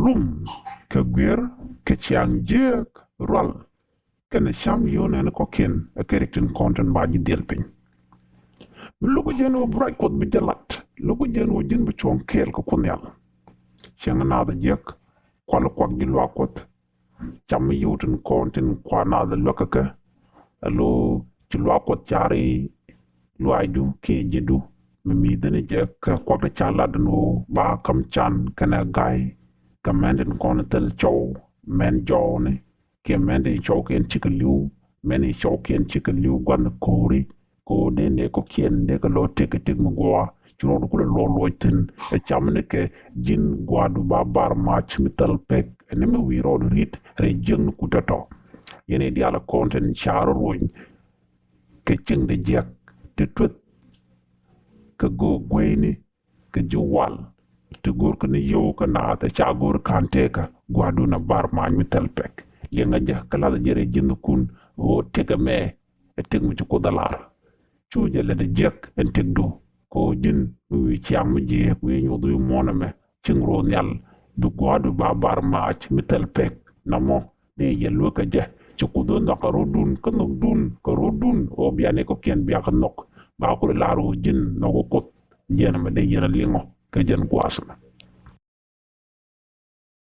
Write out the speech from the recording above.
lum ke gwer ke chiang jek rol ken sham yone ne kokin a keriktin konten ba ji del pin lugo jeno bright kot bi delat lugo jeno jin bi chon kel ko kunyal chiang na da jek kwal kwak ji lo kot cham yutun konten kwa na da lokaka alo ji lo kot chari lo aidu ke jedu mi dene jek kwak da chala dano ba kam chan kana gai kamanden konatel chow men jone ke mende chow ken chikaliu meni chow ken chikaliu gwan kori ko dene ko kien de ko lo tek mo gwa churo ko lo loiten e chamne ke jin gwadu ba bar match mital pek ne me wi ro rit re jeng ku tato yene diala konten charo roin ke ching de jek te tut ke go gweni ke jowal te gor ko ne yo ko na ta cha gor kante ka gwadu na bar ma mital pek yenga ja kala da jere jin kun o tega me e tegmu ci ko dalar chuje le de jek en tegdo ko jin wi chiam je wi nyodu moname chingro nyal du gwadu ba bar ma ci mital pek namo de yelo ka je ci ko do ndakaro dun ko no dun ko rodun o biane ko ken biya ko nok ba ko laro jin no ko kot jena me de yera lingo ka jen gwasma